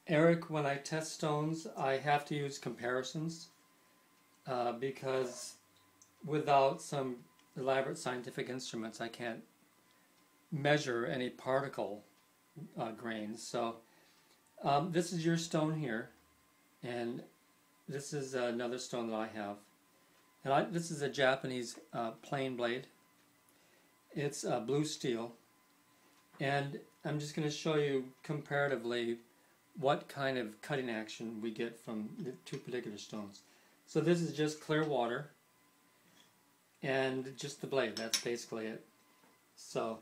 Eric, when I test stones, I have to use comparisons because without some elaborate scientific instruments, I can't measure any particle grains. So this is your stone here, and this is another stone that I have. And this is a Japanese plain blade. It's blue steel, and I'm just going to show you comparatively what kind of cutting action we get from the two particular stones. So this is just clear water and just the blade. That's basically it. So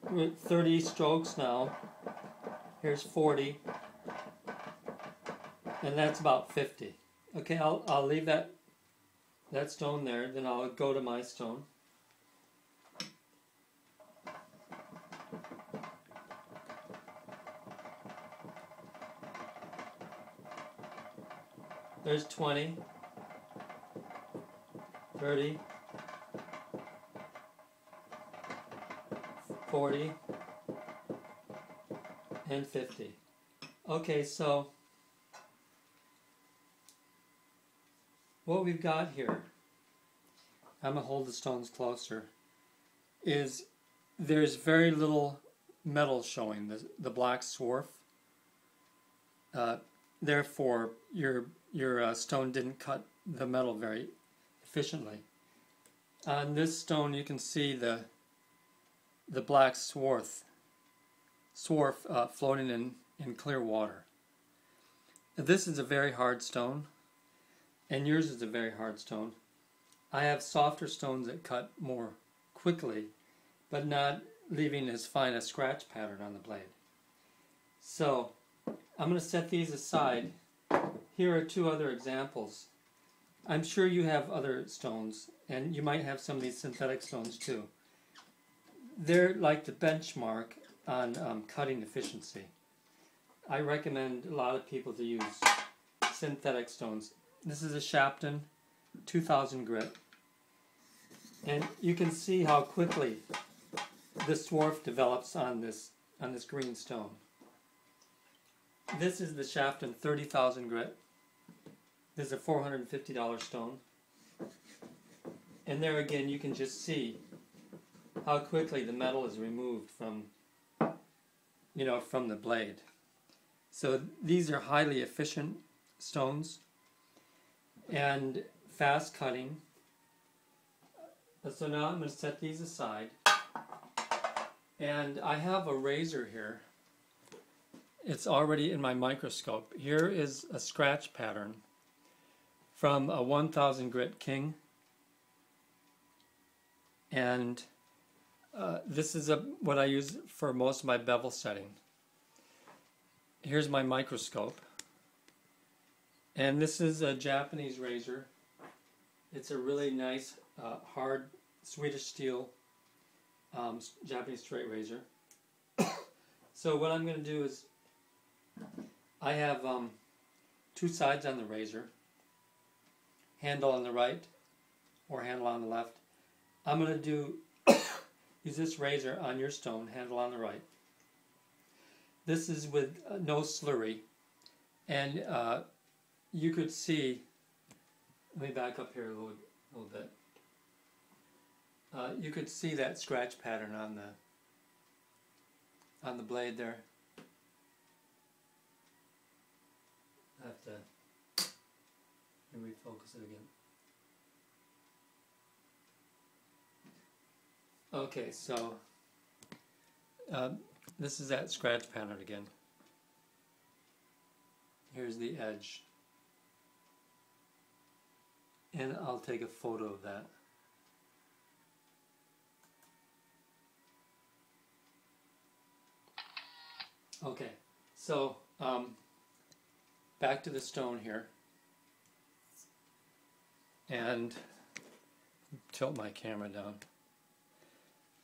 we're at 30 strokes now. Here's 40, and that's about 50. Okay, I'll leave that stone there, then I'll go to my stone. There's 20, 30, 40, and 50. Okay, so what we've got here, I'm going to hold the stones closer, is there's very little metal showing, the black swarf. Therefore, your stone didn't cut the metal very efficiently. On this stone, you can see the black swarf floating in clear water. This is a very hard stone, and yours is a very hard stone. I have softer stones that cut more quickly, but not leaving as fine a scratch pattern on the blade. So I'm going to set these aside. Here are two other examples. I'm sure you have other stones, and you might have some of these synthetic stones too. They're like the benchmark on cutting efficiency. I recommend a lot of people to use synthetic stones. This is a Shapton 2000 grit, and you can see how quickly this swarf develops on this green stone. This is the Shapton 30,000 grit. This is a $450 stone, and there again you can just see how quickly the metal is removed from the blade. So these are highly efficient stones and fast cutting. So now I'm going to set these aside, and I have a razor here. It's already in my microscope. Here is a scratch pattern from a 1000 grit king, and this is what I use for most of my bevel setting. Here's my microscope, and this is a Japanese razor. It's a really nice hard Swedish steel Japanese straight razor. So what I'm going to do is, I have two sides on the razor, handle on the right or handle on the left. I'm going to use this razor on your stone, handle on the right. This is with no slurry, and you could see, let me back up here a little bit. You could see that scratch pattern on the blade there. I have to refocus it again. Okay, so this is that scratch pattern again. Here's the edge, and I'll take a photo of that. Okay, so back to the stone here, and tilt my camera down.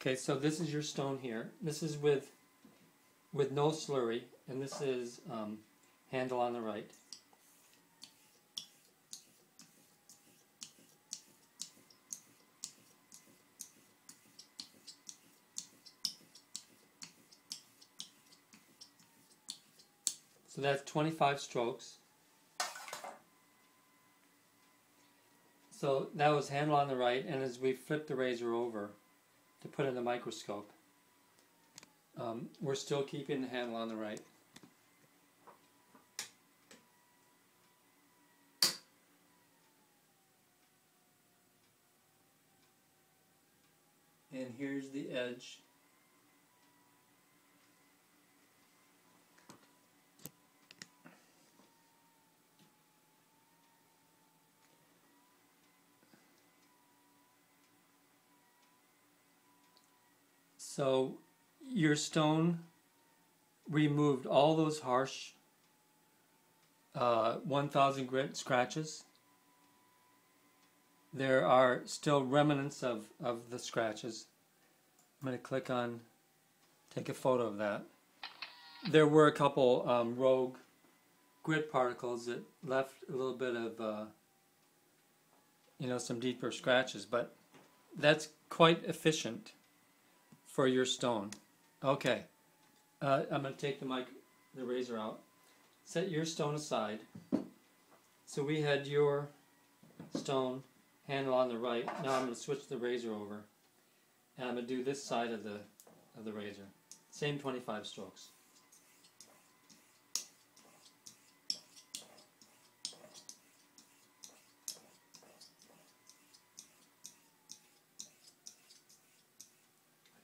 Okay, so this is your stone here. This is with no slurry, and this is handle on the right. that's 25 strokes. So that was handle on the right, and as we flip the razor over to put in the microscope, we're still keeping the handle on the right. And here's the edge. So your stone removed all those harsh 1000 grit scratches. There are still remnants of the scratches. I'm going to click on, take a photo of that. There were a couple rogue grit particles that left a little bit of, some deeper scratches, but that's quite efficient for your stone. Okay, I'm going to take the razor out. Set your stone aside. So we had your stone handle on the right. Now I'm going to switch the razor over, and I'm going to do this side of the razor. Same 25 strokes.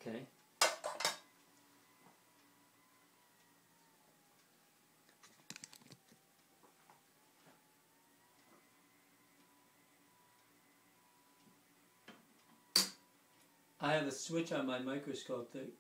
Okay. I have a switch on my microscope that